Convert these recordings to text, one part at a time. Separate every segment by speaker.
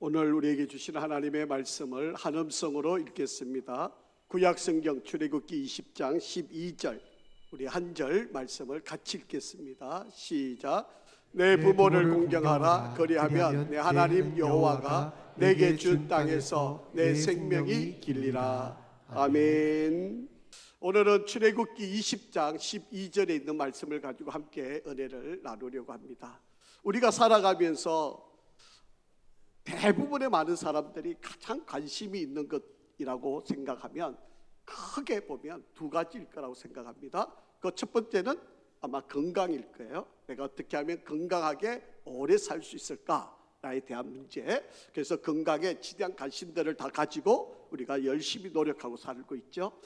Speaker 1: 오늘 우리에게 주신 하나님의 말씀을 한음성으로 읽겠습니다. 구약성경 출애굽기 20장 12절 우리 한 절 말씀을 같이 읽겠습니다. 시작. 내 부모를 공경하라. 그리하면 내 하나님 여호와가 내게 준 땅에서 내 생명이 길리라. 아멘. 오늘은 출애굽기 20장 12절에 있는 말씀을 가지고 함께 은혜를 나누려고 합니다. 우리가 살아가면서 대부분의 많은 사람들이 가장 관심이 있는 것이라고 생각하면 크게 보면 두 가지일 거라고 생각합니다. 그 첫 번째는 아마 건강일 거예요. 내가 어떻게 하면 건강하게 오래 살 수 있을까에 대한 문제. 그래서 건강에 지대한 관심들을 다 가지고 우리가 열심히 노력하고 살고 있죠.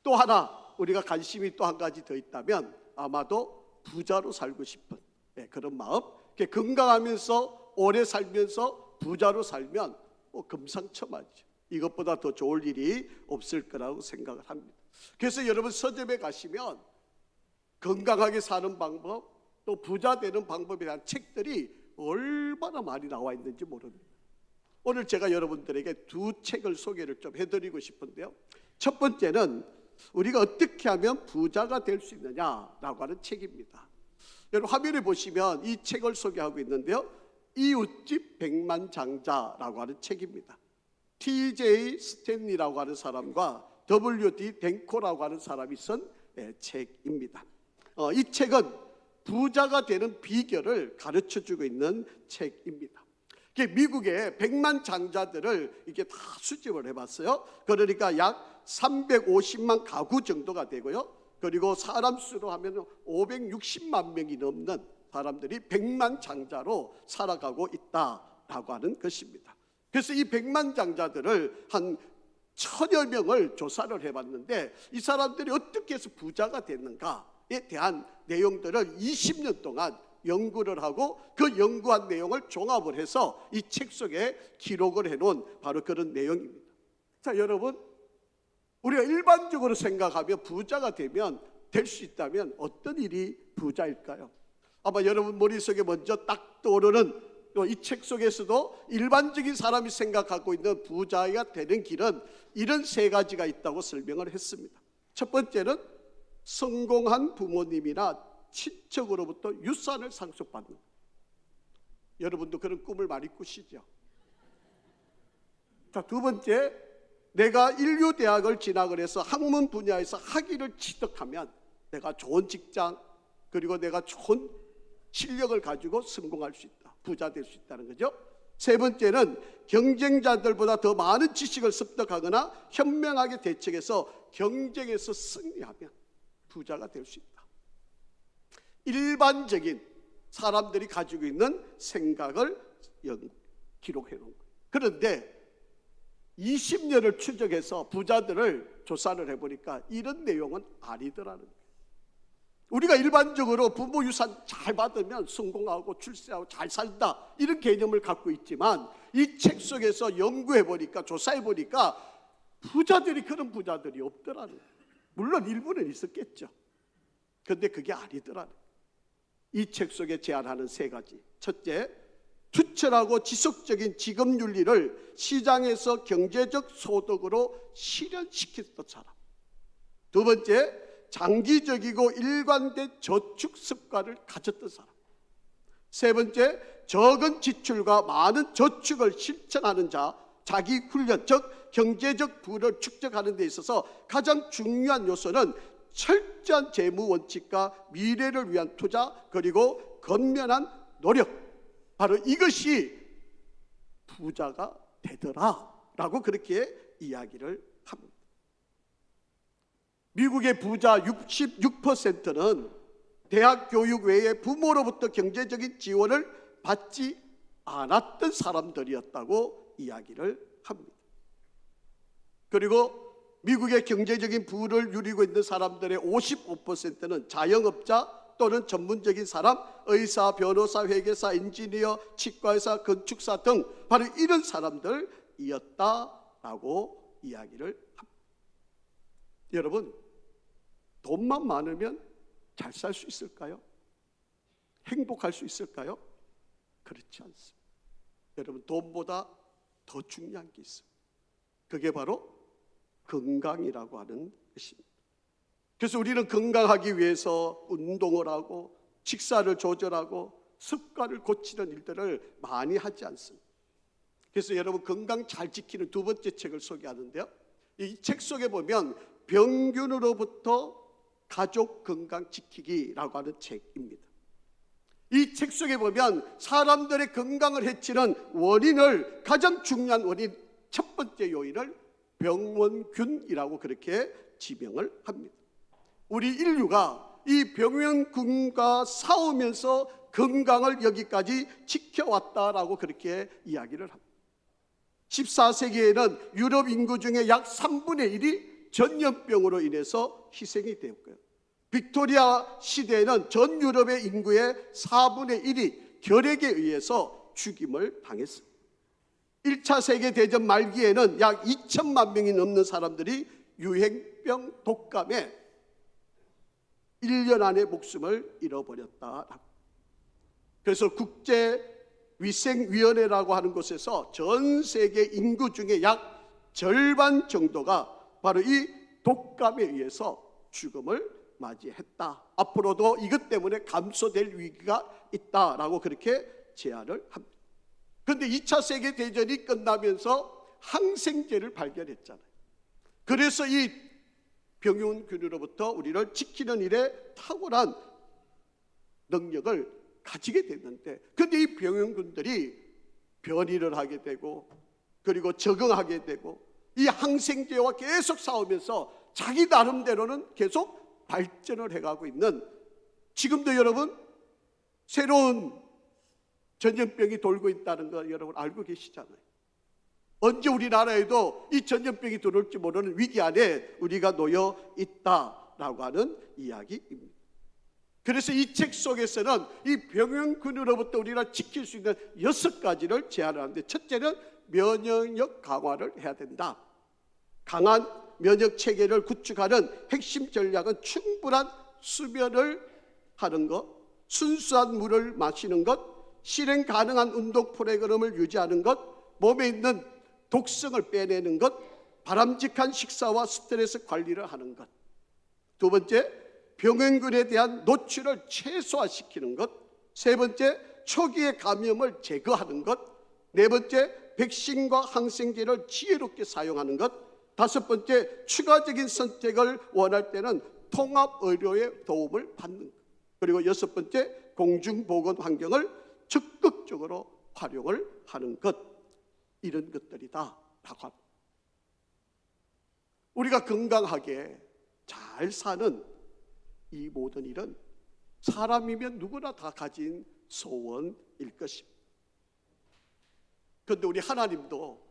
Speaker 1: 또 하나 우리가 관심이 또 한 가지 더 있다면 아마도 부자로 살고 싶은 그런 마음. 건강하면서 오래 살면서 부자로 살면 금상첨화죠. 이것보다 더 좋을 일이 없을 거라고 생각을 합니다. 그래서 여러분 서점에 가시면 건강하게 사는 방법, 또 부자 되는 방법에 대한 책들이 얼마나 많이 나와 있는지 모릅니다. 오늘 제가 여러분들에게 두 책을 소개를 좀 해드리고 싶은데요. 첫 번째는 우리가 어떻게 하면 부자가 될 수 있느냐라고 하는 책입니다. 여러분 화면에 보시면 이 책을 소개하고 있는데요. 이웃집 백만장자라고 하는 책입니다. T.J. 스탠리라고 하는 사람과 W.D. 댕코라고 하는 사람이 쓴 책입니다. 이 책은 부자가 되는 비결을 가르쳐주고 있는 책입니다. 미국의 백만장자들을 이게 다 수집을 해봤어요. 그러니까 약 350만 가구 정도가 되고요. 그리고 사람 수로 하면 560만 명이 넘는 사람들이 백만장자로 살아가고 있다라고 하는 것입니다. 그래서 이 백만장자들을 한 1000여 명을 조사를 해봤는데 이 사람들이 어떻게 해서 부자가 됐는가에 대한 내용들을 20년 동안 연구를 하고 그 연구한 내용을 종합을 해서 이 책 속에 기록을 해놓은 바로 그런 내용입니다. 자, 여러분 우리가 일반적으로 생각하면 부자가 되면 될 수 있다면 어떤 일이 부자일까요? 아마 여러분 머릿속에 먼저 딱 떠오르는 이 책 속에서도 일반적인 사람이 생각하고 있는 부자가 되는 길은 이런 세 가지가 있다고 설명을 했습니다. 첫 번째는 성공한 부모님이나 친척으로부터 유산을 상속받는 것. 여러분도 그런 꿈을 많이 꾸시죠? 자, 두 번째, 내가 인류대학을 진학을 해서 학문 분야에서 학위를 취득하면 내가 좋은 직장 그리고 내가 좋은 실력을 가지고 성공할 수 있다. 부자 될 수 있다는 거죠. 세 번째는 경쟁자들보다 더 많은 지식을 습득하거나 현명하게 대처해서 경쟁에서 승리하면 부자가 될 수 있다. 일반적인 사람들이 가지고 있는 생각을 기록해 놓은 거예요. 그런데 20년을 추적해서 부자들을 조사를 해보니까 이런 내용은 아니더라는 거예요. 우리가 일반적으로 부모 유산 잘 받으면 성공하고 출세하고 잘 살다 이런 개념을 갖고 있지만 이 책 속에서 연구해보니까 조사해보니까 부자들이 그런 부자들이 없더라는 거예요. 물론 일부는 있었겠죠. 그런데 그게 아니더라는 거예요. 이 책 속에 제안하는 세 가지. 첫째, 투철하고 지속적인 지급윤리를 시장에서 경제적 소득으로 실현시켰던 사람. 두 번째, 장기적이고 일관된 저축 습관을 가졌던 사람. 세 번째, 적은 지출과 많은 저축을 실천하는 자, 자기 훈련, 즉 경제적 부를 축적하는 데 있어서 가장 중요한 요소는 철저한 재무 원칙과 미래를 위한 투자 그리고 건면한 노력. 바로 이것이 부자가 되더라라고 그렇게 이야기를 합니다. 미국의 부자 66%는 대학 교육 외에 부모로부터 경제적인 지원을 받지 않았던 사람들이었다고 이야기를 합니다. 그리고 미국의 경제적인 부를 누리고 있는 사람들의 55%는 자영업자 또는 전문적인 사람, 의사, 변호사, 회계사, 인지니어, 치과의사, 건축사 등 바로 이런 사람들이었다라고 이야기를 합니다. 여러분, 돈만 많으면 잘 살 수 있을까요? 행복할 수 있을까요? 그렇지 않습니다. 여러분, 돈보다 더 중요한 게 있어요. 그게 바로 건강이라고 하는 것입니다. 그래서 우리는 건강하기 위해서 운동을 하고 식사를 조절하고 습관을 고치는 일들을 많이 하지 않습니다. 그래서 여러분, 건강 잘 지키는 두 번째 책을 소개하는데요, 이 책 속에 보면 병균으로부터 가족 건강 지키기라고 하는 책입니다. 이 책 속에 보면 사람들의 건강을 해치는 원인을, 가장 중요한 원인, 첫 번째 요인을 병원균이라고 그렇게 지명을 합니다. 우리 인류가 이 병원균과 싸우면서 건강을 여기까지 지켜왔다라고 그렇게 이야기를 합니다. 14세기에는 유럽 인구 중에 약 3분의 1이 전염병으로 인해서 희생이 되었고요. 빅토리아 시대에는 전 유럽의 인구의 4분의 1이 결핵에 의해서 죽임을 당했습니다. 1차 세계대전 말기에는 약 2천만 명이 넘는 사람들이 유행병, 독감에 1년 안에 목숨을 잃어버렸다. 그래서 국제위생위원회라고 하는 곳에서 전 세계 인구 중에 약 절반 정도가 바로 이 독감에 의해서 죽음을 맞이했다. 앞으로도 이것 때문에 감소될 위기가 있다라고 그렇게 제안을 합니다. 그런데 2차 세계대전이 끝나면서 항생제를 발견했잖아요. 그래서 이 병균으로부터 우리를 지키는 일에 탁월한 능력을 가지게 됐는데, 그런데 이 병균들이 변이를 하게 되고 그리고 적응하게 되고 이 항생제와 계속 싸우면서 자기 나름대로는 계속 발전을 해가고 있는, 지금도 여러분 새로운 전염병이 돌고 있다는 거 여러분 알고 계시잖아요. 언제 우리나라에도 이 전염병이 들어올지 모르는 위기 안에 우리가 놓여 있다라고 하는 이야기입니다. 그래서 이 책 속에서는 이 병균으로부터 우리가 지킬 수 있는 6가지를 제안하는데, 첫째는 면역력 강화를 해야 된다. 강한 면역 체계를 구축하는 핵심 전략은 충분한 수면을 하는 것, 순수한 물을 마시는 것, 실행 가능한 운동 프로그램을 유지하는 것, 몸에 있는 독성을 빼내는 것, 바람직한 식사와 스트레스 관리를 하는 것. 두 번째, 병원균에 대한 노출을 최소화시키는 것. 세 번째, 초기의 감염을 제거하는 것. 네 번째, 백신과 항생제를 지혜롭게 사용하는 것. 다섯 번째, 추가적인 선택을 원할 때는 통합의료의 도움을 받는 것. 그리고 여섯 번째, 공중보건 환경을 적극적으로 활용을 하는 것. 이런 것들이다 라고 합니다. 우리가 건강하게 잘 사는 이 모든 일은 사람이면 누구나 다 가진 소원일 것입니다. 그런데 우리 하나님도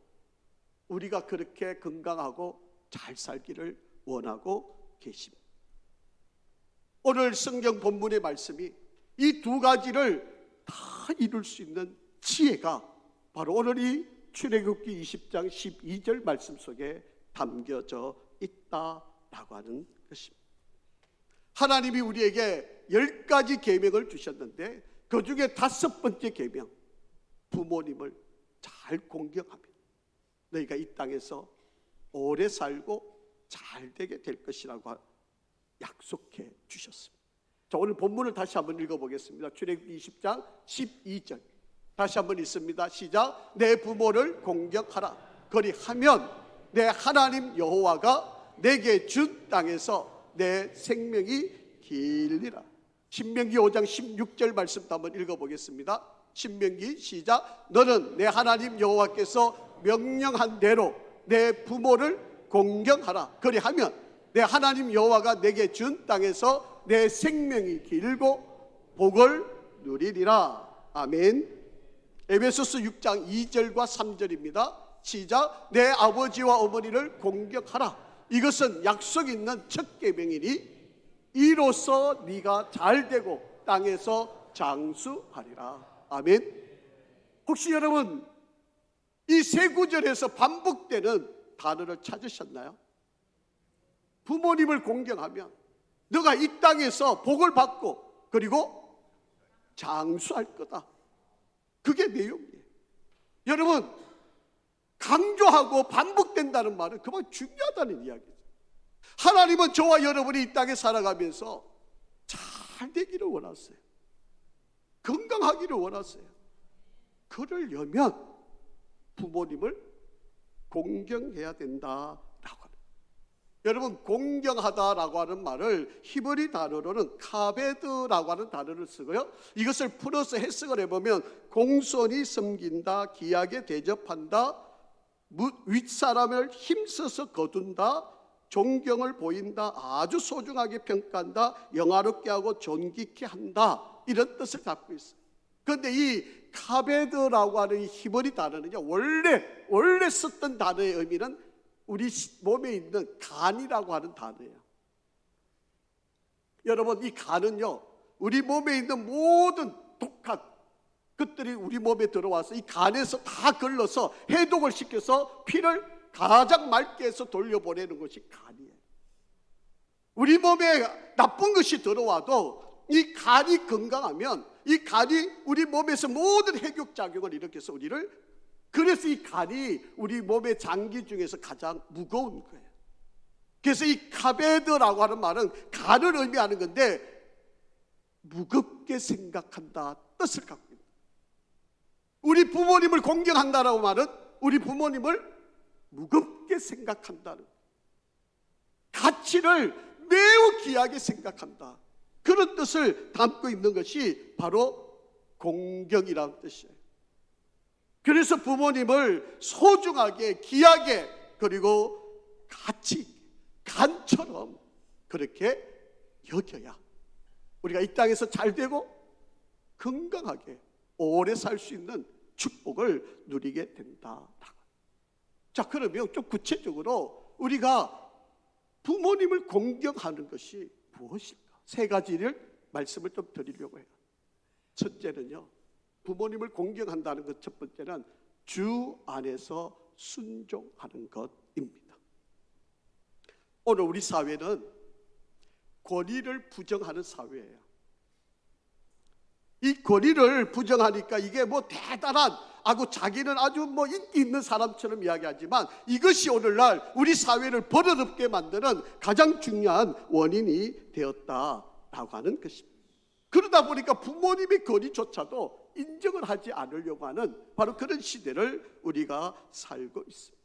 Speaker 1: 우리가 그렇게 건강하고 잘 살기를 원하고 계십니다. 오늘 성경 본문의 말씀이 이 두 가지를 다 이룰 수 있는 지혜가 바로 오늘 이 출애굽기 20장 12절 말씀 속에 담겨져 있다라고 하는 것입니다. 하나님이 우리에게 10가지 계명을 주셨는데 그 중에 5번째 계명, 부모님을 잘 공경하며 너희가 이 땅에서 오래 살고 잘 되게 될 것이라고 약속해 주셨습니다. 자, 오늘 본문을 다시 한번 읽어보겠습니다. 출애굽기 20장 12절 다시 한번 읽습니다. 시작. 내 부모를 공경하라. 그리하면 내 하나님 여호와가 내게 준 땅에서 내 생명이 길리라. 신명기 5장 16절 말씀도 한번 읽어보겠습니다. 신명기 시작. 너는 내 하나님 여호와께서 명령한 대로 내 부모를 공경하라. 그리하면 내 하나님 여호와가 내게 준 땅에서 내 생명이 길고 복을 누리리라. 아멘. 에베소서 6장 2절과 3절입니다. 시작. 내 아버지와 어머니를 공경하라. 이것은 약속 있는 첫 계명이니 이로써 네가 잘되고 땅에서 장수하리라. 아멘. 혹시 여러분 이 세 구절에서 반복되는 단어를 찾으셨나요? 부모님을 공경하면 너가 이 땅에서 복을 받고 그리고 장수할 거다. 그게 내용이에요. 여러분, 강조하고 반복된다는 말은 그만 중요하다는 이야기죠. 하나님은 저와 여러분이 이 땅에 살아가면서 잘 되기를 원하세요. 건강하기를 원하세요. 그러려면 부모님을 공경해야 된다라고 하는. 여러분, 공경하다라고 하는 말을 히브리 단어로는 카베드라고 하는 단어를 쓰고요, 이것을 풀어서 해석을 해보면 공손히 섬긴다, 귀하게 대접한다, 윗사람을 힘써서 거둔다, 존경을 보인다, 아주 소중하게 평가한다, 영화롭게 하고 존귀케 한다, 이런 뜻을 갖고 있어요. 그런데 이 카베드라고 하는 이 히브리 단어는요, 원래 썼던 단어의 의미는 우리 몸에 있는 간이라고 하는 단어예요. 여러분, 이 간은요, 우리 몸에 있는 모든 독한 것들이 우리 몸에 들어와서 이 간에서 다 걸러서 해독을 시켜서 피를 가장 맑게 해서 돌려보내는 것이 간이에요. 우리 몸에 나쁜 것이 들어와도 이 간이 건강하면 이 간이 우리 몸에서 모든 해독작용을 일으켜서 우리를, 그래서 이 간이 우리 몸의 장기 중에서 가장 무거운 거예요. 그래서 이 카베드라고 하는 말은 간을 의미하는 건데, 무겁게 생각한다 뜻을 갖고 있다. 우리 부모님을 공경한다라고 말은 우리 부모님을 무겁게 생각한다는, 가치를 매우 귀하게 생각한다, 그런 뜻을 담고 있는 것이 바로 공경이라는 뜻이에요. 그래서 부모님을 소중하게, 귀하게, 그리고 가치 있게, 간처럼 그렇게 여겨야 우리가 이 땅에서 잘 되고 건강하게 오래 살 수 있는 축복을 누리게 된다. 자, 그러면 좀 구체적으로 우리가 부모님을 공경하는 것이 무엇일까? 세 가지를 말씀을 좀 드리려고 해요. 첫째는요, 부모님을 공경한다는 것, 첫 번째는 주 안에서 순종하는 것입니다. 오늘 우리 사회는 권위를 부정하는 사회예요. 이 권위를 부정하니까 이게 뭐 대단한, 자기는 아주 뭐 인기 있는 사람처럼 이야기하지만 이것이 오늘날 우리 사회를 버릇없게 만드는 가장 중요한 원인이 되었다라고 하는 것입니다. 그러다 보니까 부모님의 권위조차도 인정을 하지 않으려고 하는 바로 그런 시대를 우리가 살고 있습니다.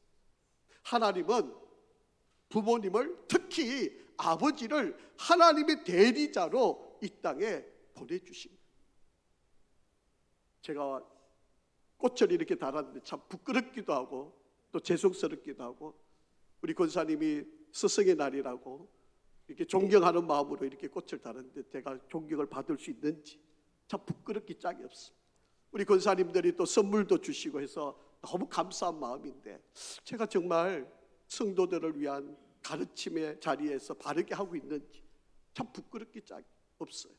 Speaker 1: 하나님은 부모님을, 특히 아버지를 하나님의 대리자로 이 땅에 보내주십니다. 제가 꽃을 이렇게 달았는데 참 부끄럽기도 하고 또 죄송스럽기도 하고, 우리 권사님이 스승의 날이라고 이렇게 존경하는 마음으로 이렇게 꽃을 달았는데 제가 존경을 받을 수 있는지 참 부끄럽기 짝이 없습니다. 우리 권사님들이 또 선물도 주시고 해서 너무 감사한 마음인데, 제가 정말 성도들을 위한 가르침의 자리에서 바르게 하고 있는지 참 부끄럽기 짝이 없어요.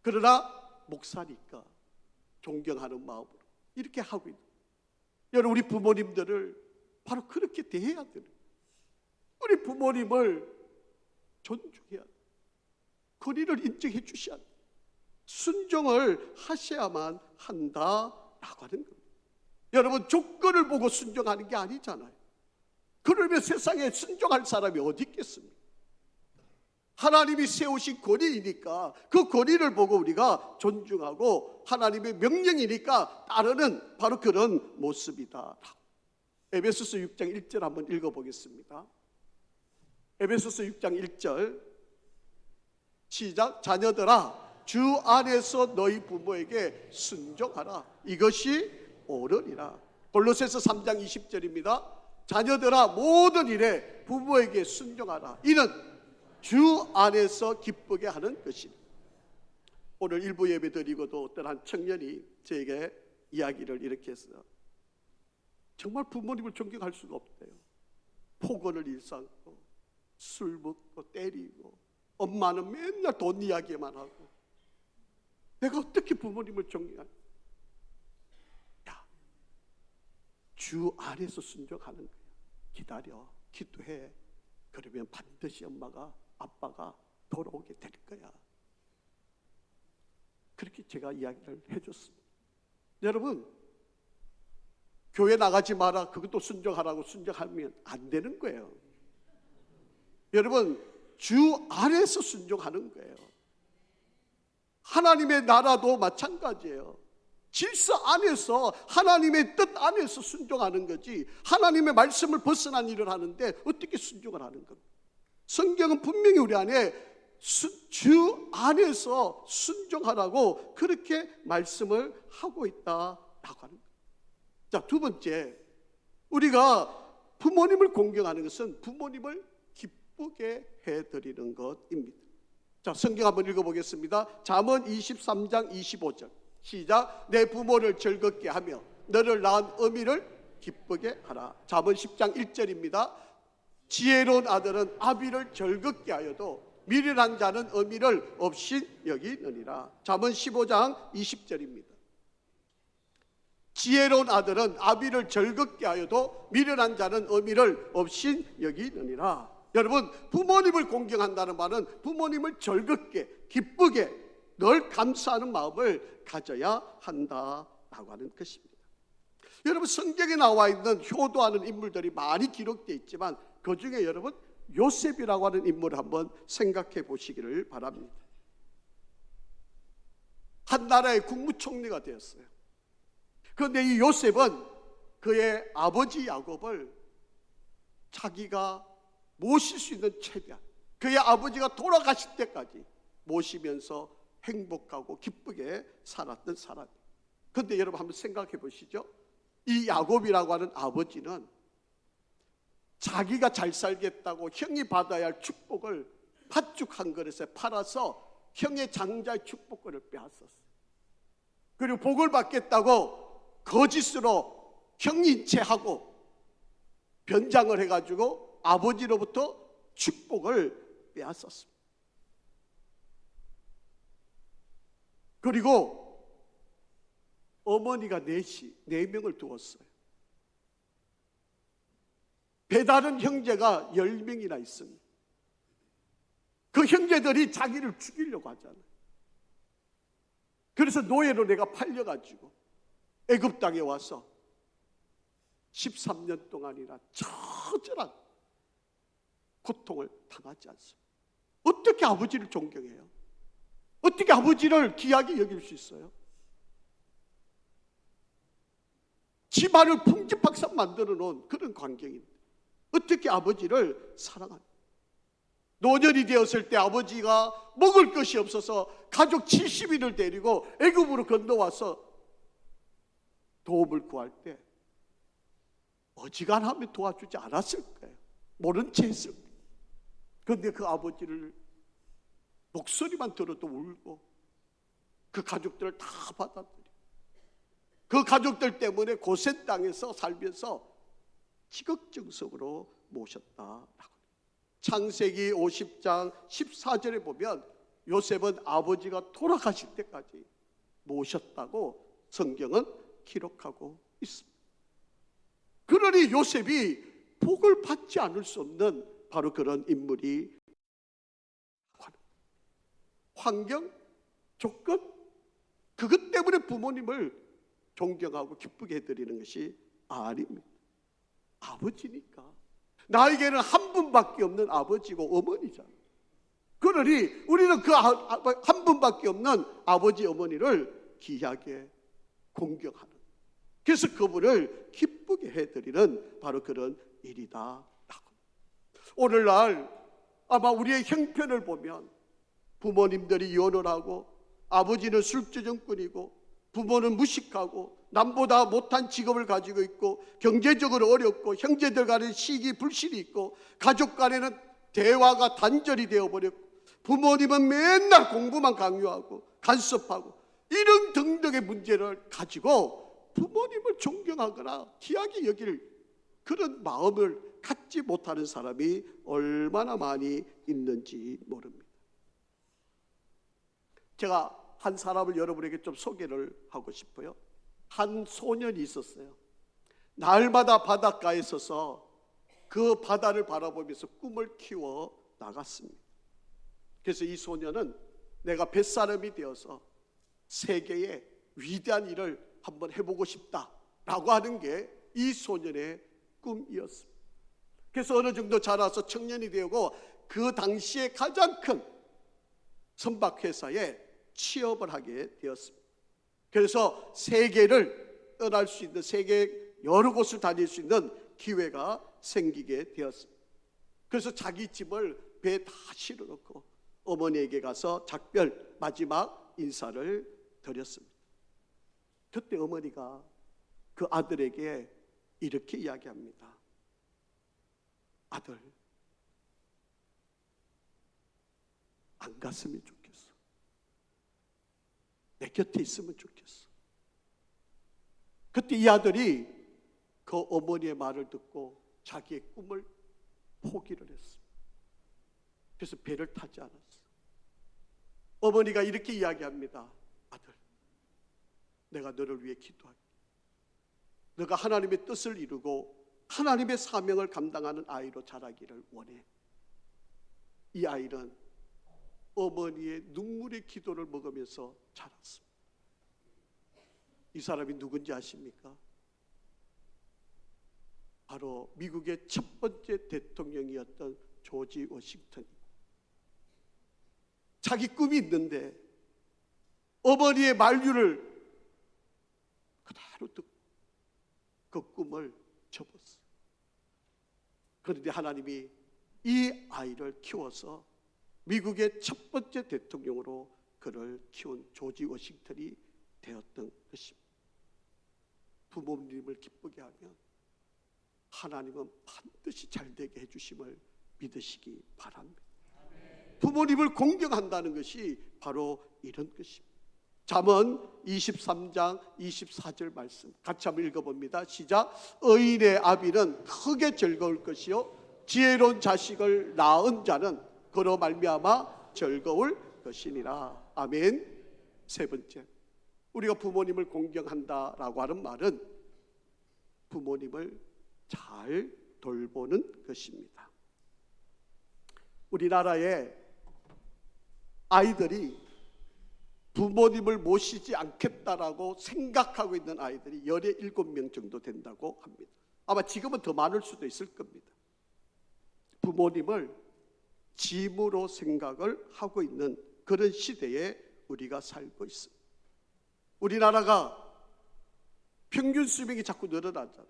Speaker 1: 그러나 목사니까 존경하는 마음으로 이렇게 하고 있는, 여러분, 우리 부모님들을 바로 그렇게 대해야 되는, 우리 부모님을 존중해야 돼. 권위를 인정해 주셔야 돼. 순종을 하셔야만 한다라고 하는 겁니다. 여러분, 조건을 보고 순종하는 게 아니잖아요. 그러면 세상에 순종할 사람이 어디 있겠습니까? 하나님이 세우신 권위이니까 그 권위를 보고 우리가 존중하고, 하나님의 명령이니까 따르는 바로 그런 모습이다. 에베소서 6장 1절 한번 읽어보겠습니다. 에베소서 6장 1절 시작. 자녀들아, 주 안에서 너희 부모에게 순종하라. 이것이 옳으니라. 골로새서 3장 20절입니다. 자녀들아, 모든 일에 부모에게 순종하라. 이는 주 안에서 기쁘게 하는 것이다. 오늘 일부 예배 드리고도 어떤 한 청년이 저에게 이야기를 이렇게 했어요. 정말 부모님을 존경할 수가 없대요. 폭언을 일삼고 술 먹고 때리고, 엄마는 맨날 돈 이야기만 하고, 내가 어떻게 부모님을 존경하냐? 야, 주 안에서 순종하는 거야. 기다려, 기도해. 그러면 반드시 엄마가, 아빠가 돌아오게 될 거야. 그렇게 제가 이야기를 해줬습니다. 여러분, 교회 나가지 마라, 그것도 순종하라고 순종하면 안 되는 거예요. 여러분, 주 안에서 순종하는 거예요. 하나님의 나라도 마찬가지예요. 질서 안에서, 하나님의 뜻 안에서 순종하는 거지, 하나님의 말씀을 벗어난 일을 하는데 어떻게 순종을 하는 겁니까? 성경은 분명히 우리 안에 주 안에서 순종하라고 그렇게 말씀을 하고 있다라고 하는 거예요. 자, 두 번째, 우리가 부모님을 공경하는 것은 부모님을 기쁘게 해드리는 것입니다. 자, 성경 한번 읽어보겠습니다. 잠언 23장 25절 시작. 내 부모를 즐겁게 하며 너를 낳은 어미를 기쁘게 하라. 잠언 10장 1절입니다. 지혜로운 아들은 아비를 즐겁게 하여도 미련한 자는 어미를 없인 여기느니라. 잠언 15장 20절입니다. 지혜로운 아들은 아비를 즐겁게 하여도 미련한 자는 어미를 없인 여기느니라. 여러분, 부모님을 공경한다는 말은 부모님을 즐겁게, 기쁘게, 늘 감사하는 마음을 가져야 한다라고 하는 것입니다. 여러분, 성경에 나와 있는 효도하는 인물들이 많이 기록되어 있지만 그 중에 여러분, 요셉이라고 하는 인물을 한번 생각해 보시기를 바랍니다. 한 나라의 국무총리가 되었어요. 그런데 이 요셉은 그의 아버지 야곱을 자기가 모실 수 있는 최대한, 그의 아버지가 돌아가실 때까지 모시면서 행복하고 기쁘게 살았던 사람이에요. 그런데 여러분 한번 생각해 보시죠. 이 야곱이라고 하는 아버지는 자기가 잘 살겠다고 형이 받아야 할 축복을 팥죽 한 그릇에 팔아서 형의 장자의 축복권을 빼앗았어요. 그리고 복을 받겠다고 거짓으로 형인체하고 변장을 해가지고 아버지로부터 축복을 빼앗았습니다. 그리고 어머니가 네 명을 두었어요. 배다른 형제가 10명이나 있습니다. 그 형제들이 자기를 죽이려고 하잖아요. 그래서 노예로 내가 팔려가지고 애굽 땅에 와서 13년 동안이나 처절한 고통을 당하지 않습니다. 어떻게 아버지를 존경해요? 어떻게 아버지를 귀하게 여길 수 있어요? 집안을 풍지박산 만들어 놓은 그런 관계입니다. 어떻게 아버지를 사랑합니까? 노년이 되었을 때 아버지가 먹을 것이 없어서 가족 70인을 데리고 애굽으로 건너와서 도움을 구할 때 어지간하면 도와주지 않았을 거예요. 모른 채 했을 거예요. 그런데 그 아버지를 목소리만 들어도 울고 그 가족들을 다 받아들여, 그 가족들 때문에 고센 땅에서 살면서 지극정성으로 모셨다라고. 창세기 50장 14절에 보면 요셉은 아버지가 돌아가실 때까지 모셨다고 성경은 기록하고 있습니다. 그러니 요셉이 복을 받지 않을 수 없는 바로 그런 인물이, 환경, 조건, 그것 때문에 부모님을 존경하고 기쁘게 해드리는 것이 아닙니다. 아버지니까. 나에게는 한 분밖에 없는 아버지고 어머니잖아요. 그러니 우리는 그 한 분밖에 없는 아버지 어머니를 귀하게 공경하는, 그래서 그분을 기쁘게 해드리는 바로 그런 일이다. 오늘날 아마 우리의 형편을 보면 부모님들이 이혼을 하고 아버지는 술주정꾼이고 부모는 무식하고 남보다 못한 직업을 가지고 있고 경제적으로 어렵고 형제들 간에 시기불신이 있고 가족 간에는 대화가 단절이 되어버렸고 부모님은 맨날 공부만 강요하고 간섭하고 이런 등등의 문제를 가지고 부모님을 존경하거나 귀하게 여길 그런 마음을 갖지 못하는 사람이 얼마나 많이 있는지 모릅니다. 제가 한 사람을 여러분에게 좀 소개를 하고 싶어요. 한 소년이 있었어요. 날마다 바닷가에 서서 그 바다를 바라보면서 꿈을 키워 나갔습니다. 그래서 이 소년은 내가 뱃사람이 되어서 세계에 위대한 일을 한번 해보고 싶다라고 하는 게 이 소년의 꿈이었습니다. 그래서 어느 정도 자라서 청년이 되고 그 당시에 가장 큰 선박회사에 취업을 하게 되었습니다. 그래서 세계를 떠날 수 있는, 세계 여러 곳을 다닐 수 있는 기회가 생기게 되었습니다. 그래서 자기 짐을 배에 다 실어놓고 어머니에게 가서 작별 마지막 인사를 드렸습니다. 그때 어머니가 그 아들에게 이렇게 이야기합니다. 아들, 안 갔으면 좋겠어. 내 곁에 있으면 좋겠어. 그때 이 아들이 그 어머니의 말을 듣고 자기의 꿈을 포기를 했어. 그래서 배를 타지 않았어. 어머니가 이렇게 이야기합니다. 아들, 내가 너를 위해 기도할게. 너가 하나님의 뜻을 이루고 하나님의 사명을 감당하는 아이로 자라기를 원해. 이 아이는 어머니의 눈물의 기도를 먹으면서 자랐습니다. 이 사람이 누군지 아십니까? 바로 미국의 첫 번째 대통령이었던 조지 워싱턴. 자기 꿈이 있는데 어머니의 만류를 그대로 듣고 그 꿈을 접었어요. 그런데 하나님이 이 아이를 키워서 미국의 첫 번째 대통령으로 그를 키운 조지 워싱턴이 되었던 것입니다. 부모님을 기쁘게 하면 하나님은 반드시 잘되게 해주심을 믿으시기 바랍니다. 부모님을 공경한다는 것이 바로 이런 것입니다. 잠언 23장 24절 말씀 같이 한번 읽어봅니다. 시작. 의인의 아비는 크게 즐거울 것이요 지혜로운 자식을 낳은 자는 그로 말미암아 즐거울 것이니라. 아멘. 세 번째, 우리가 부모님을 공경한다라고 하는 말은 부모님을 잘 돌보는 것입니다. 우리나라에 아이들이 부모님을 모시지 않겠다라고 생각하고 있는 아이들이 17명 정도 된다고 합니다. 아마 지금은 더 많을 수도 있을 겁니다. 부모님을 짐으로 생각을 하고 있는 그런 시대에 우리가 살고 있습니다. 우리나라가 평균 수명이 자꾸 늘어나잖아요.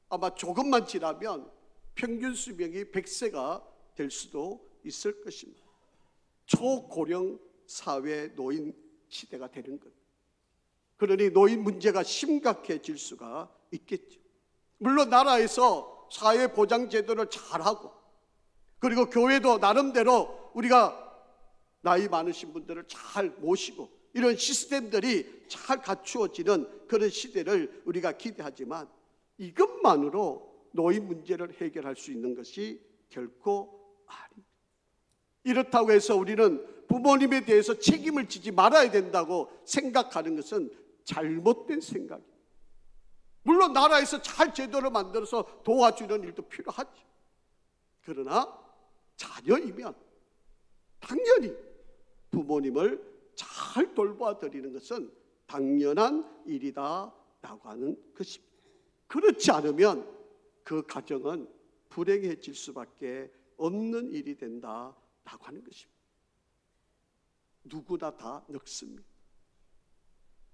Speaker 1: 아마 조금만 지나면 평균 수명이 100세가 될 수도 있을 것입니다. 초고령 사회 노인 시대가 되는 것. 그러니 노인 문제가 심각해질 수가 있겠죠. 물론 나라에서 사회보장제도를 잘하고 그리고 교회도 나름대로 우리가 나이 많으신 분들을 잘 모시고 이런 시스템들이 잘 갖추어지는 그런 시대를 우리가 기대하지만 이것만으로 노인 문제를 해결할 수 있는 것이 결코 아닙니다. 이렇다고 해서 우리는 부모님에 대해서 책임을 지지 말아야 된다고 생각하는 것은 잘못된 생각입니다. 물론 나라에서 잘 제도를 만들어서 도와주는 일도 필요하죠. 그러나 자녀이면 당연히 부모님을 잘 돌봐 드리는 것은 당연한 일이다라고 하는 것입니다. 그렇지 않으면 그 가정은 불행해질 수밖에 없는 일이 된다라고 하는 것입니다. 누구나 다 늙습니다.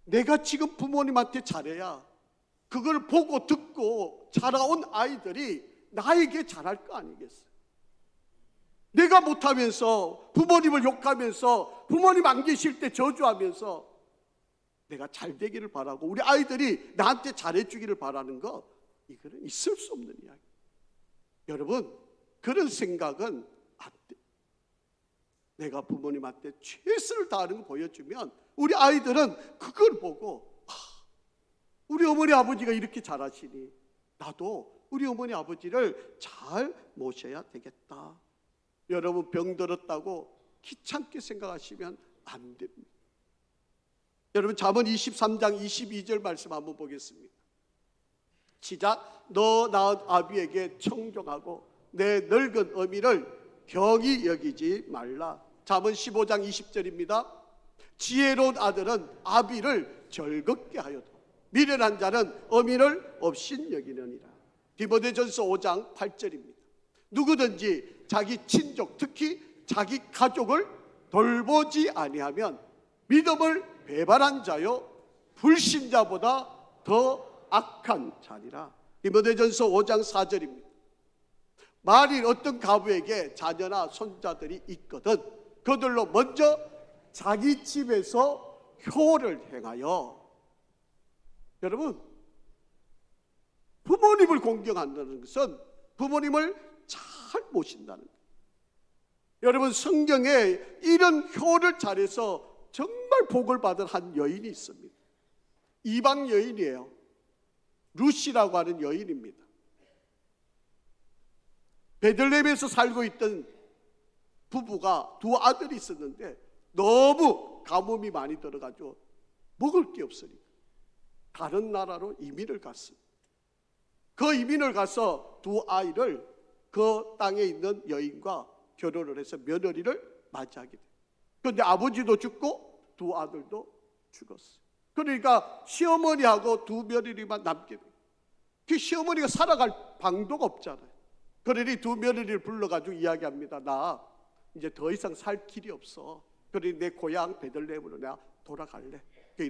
Speaker 1: 내가 지금 부모님한테 잘해야 그걸 보고 듣고 자라온 아이들이 나에게 잘할 거 아니겠어요? 내가 못하면서 부모님을 욕하면서 부모님 안 계실 때 저주하면서 내가 잘 되기를 바라고 우리 아이들이 나한테 잘해주기를 바라는 거, 이거는 있을 수 없는 이야기. 여러분, 그런 생각은 안 돼. 내가 부모님한테 최선을 다하는 거 보여주면 우리 아이들은 그걸 보고 우리 어머니 아버지가 이렇게 잘하시니 나도 우리 어머니 아버지를 잘 모셔야 되겠다. 여러분, 병들었다고 귀찮게 생각하시면 안 됩니다. 여러분, 잠언 23장 22절 말씀 한번 보겠습니다. 시작. 너 낳은 아비에게 청종하고 내 늙은 어미를 경히 여기지 말라. 잠언 15장 20절입니다. 지혜로운 아들은 아비를 즐겁게 하여도 미련한 자는 어미를 없인 여기느니라. 디모데전서 5장 8절입니다. 누구든지 자기 친족, 특히 자기 가족을 돌보지 아니하면 믿음을 배반한 자요 불신자보다 더 악한 자니라. 디모데전서 5장 4절입니다. 만일 어떤 가부에게 자녀나 손자들이 있거든 그들로 먼저 자기 집에서 효를 행하여, 여러분, 부모님을 공경한다는 것은 부모님을 잘 모신다는 거예요. 여러분, 성경에 이런 효를 잘해서 정말 복을 받은 한 여인이 있습니다. 이방 여인이에요. 루시라고 하는 여인입니다. 베들레헴에서 살고 있던 부부가 두 아들이 있었는데 너무 가뭄이 많이 들어가지고 먹을 게 없으니까 다른 나라로 이민을 갔습니다. 그 이민을 가서 두 아이를 그 땅에 있는 여인과 결혼을 해서 며느리를 맞이하게 돼요. 그런데 아버지도 죽고 두 아들도 죽었어요. 그러니까 시어머니하고 두 며느리만 남게 돼요. 그 시어머니가 살아갈 방도가 없잖아요. 그러니 두 며느리를 불러가지고 이야기합니다. 나 이제 더 이상 살 길이 없어. 그러니 내 고향 베들레헴으로 내가 돌아갈래.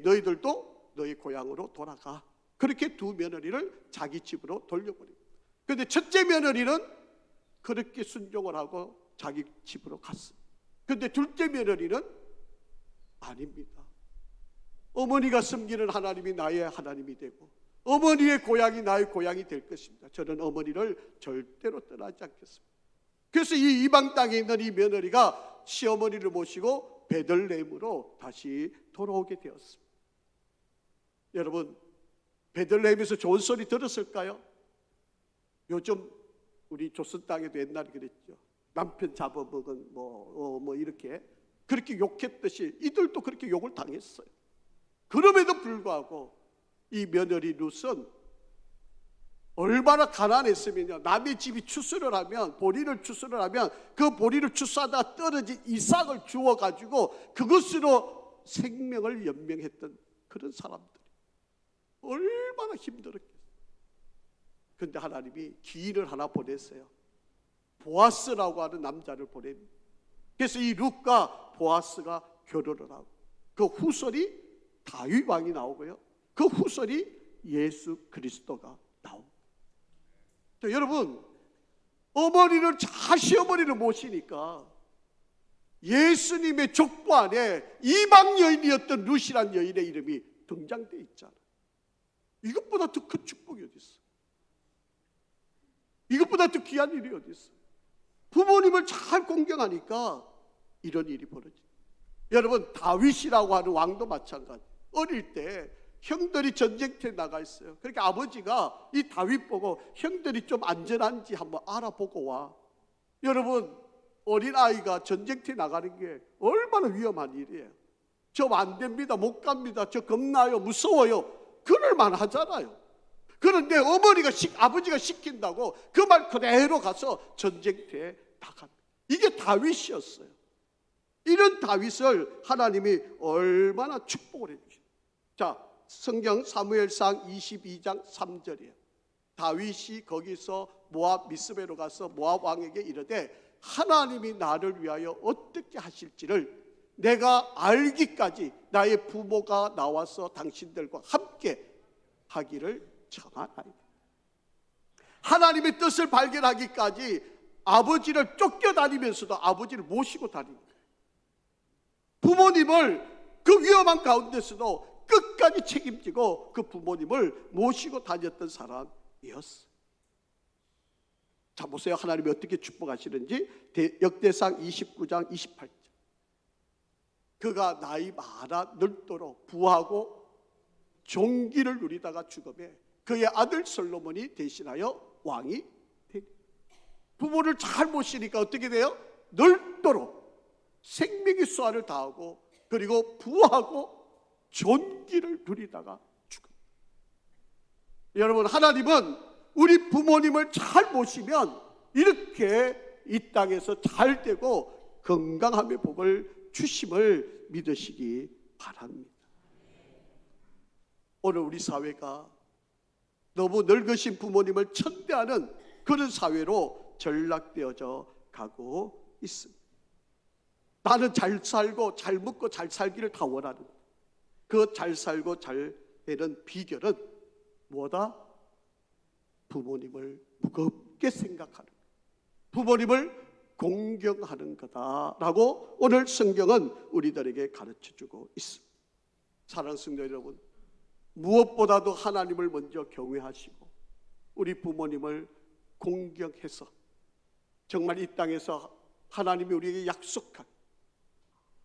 Speaker 1: 너희들도 너희 고향으로 돌아가. 그렇게 두 며느리를 자기 집으로 돌려버립니다. 그런데 첫째 며느리는 그렇게 순종을 하고 자기 집으로 갔어요. 그런데 둘째 며느리는 아닙니다. 어머니가 섬기는 하나님이 나의 하나님이 되고 어머니의 고향이 나의 고향이 될 것입니다. 저는 어머니를 절대로 떠나지 않겠습니다. 그래서 이 이방 땅에 있는 이 며느리가 시어머니를 모시고 베들레헴으로 다시 돌아오게 되었습니다. 여러분, 베들레헴에서 좋은 소리 들었을까요? 요즘 우리 조선 땅에도 옛날에 그랬죠. 남편 잡아먹은 뭐 이렇게 그렇게 욕했듯이 이들도 그렇게 욕을 당했어요. 그럼에도 불구하고 이 며느리 룻은 얼마나 가난했으면요, 남의 집이 추수를 하면, 보리를 추수를 하면 그 보리를 추수하다가 떨어진 이삭을 주워가지고 그것으로 생명을 연명했던 그런 사람들이 얼마나 힘들었겠어요. 그런데 하나님이 기인을 하나 보냈어요. 보아스라고 하는 남자를 보냅니다. 그래서 이 룻과 보아스가 결혼을 하고 그 후손이 다윗 왕이 나오고요, 그 후손이 예수 그리스도가 나옵니다. 여러분, 어머니를 잘 시어머니를 모시니까 예수님의 족보 안에 이방 여인이었던 룻이라는 여인의 이름이 등장되어 있잖아요. 이것보다 더 큰 축복이 어디 있어? 이것보다 더 귀한 일이 어디 있어? 부모님을 잘 공경하니까 이런 일이 벌어져요. 여러분, 다윗이라고 하는 왕도 마찬가지. 어릴 때 형들이 전쟁터에 나가 있어요. 그러니까 아버지가 이 다윗 보고 형들이 좀 안전한지 한번 알아보고 와. 여러분, 어린아이가 전쟁터에 나가는 게 얼마나 위험한 일이에요. 저 안 됩니다, 못 갑니다, 저 겁나요, 무서워요, 그럴 만하잖아요. 그런데 어머니가 아버지가 시킨다고 그 말 그대로 가서 전쟁터에 나갑니다. 이게 다윗이었어요. 이런 다윗을 하나님이 얼마나 축복을 해주시죠. 자, 성경 사무엘상 22장 3절이에요. 다윗이 거기서 모압 미스베로 가서 모압 왕에게 이르되 하나님이 나를 위하여 어떻게 하실지를 내가 알기까지 나의 부모가 나와서 당신들과 함께 하기를 청하나이다. 하나님의 뜻을 발견하기까지 아버지를 쫓겨다니면서도 아버지를 모시고 다닙니다. 부모님을 그 위험한 가운데서도 끝까지 책임지고 그 부모님을 모시고 다녔던 사람이었어요. 자, 보세요. 하나님이 어떻게 축복하시는지. 역대상 29장 28절. 그가 나이 많아 늙도록 부하고 종기를 누리다가 죽음에 그의 아들 솔로몬이 대신하여 왕이 되니. 부모를 잘 모시니까 어떻게 돼요? 늙도록 생명의 수완을 다하고 그리고 부하고 존귀를 누리다가 죽음. 여러분, 하나님은 우리 부모님을 잘 모시면 이렇게 이 땅에서 잘 되고 건강함의 복을 주심을 믿으시기 바랍니다. 오늘 우리 사회가 너무 늙으신 부모님을 천대하는 그런 사회로 전락되어져 가고 있습니다. 나는 잘 살고 잘 먹고 잘 살기를 다 원하는, 그 잘 살고 잘 되는 비결은 뭐다? 부모님을 무겁게 생각하는, 부모님을 공경하는 거다라고 오늘 성경은 우리들에게 가르쳐주고 있습니다. 사랑하는 성도 여러분, 무엇보다도 하나님을 먼저 경외하시고 우리 부모님을 공경해서 정말 이 땅에서 하나님이 우리에게 약속한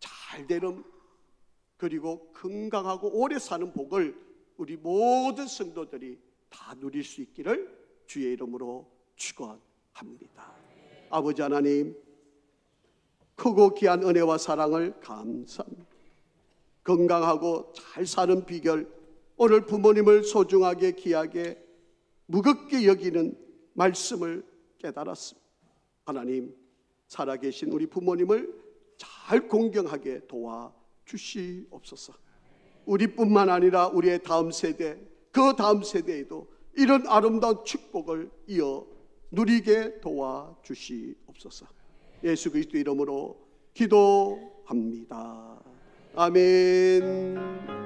Speaker 1: 잘되는, 그리고 건강하고 오래 사는 복을 우리 모든 성도들이 다 누릴 수 있기를 주의 이름으로 축원합니다. 아버지 하나님, 크고 귀한 은혜와 사랑을 감사합니다. 건강하고 잘 사는 비결, 오늘 부모님을 소중하게 귀하게 무겁게 여기는 말씀을 깨달았습니다. 하나님, 살아계신 우리 부모님을 잘 공경하게 도와주시옵소서. 우리뿐만 아니라 우리의 다음 세대, 그 다음 세대에도 이런 아름다운 축복을 이어 누리게 도와주시옵소서. 예수 그리스도 이름으로 기도합니다. 아멘.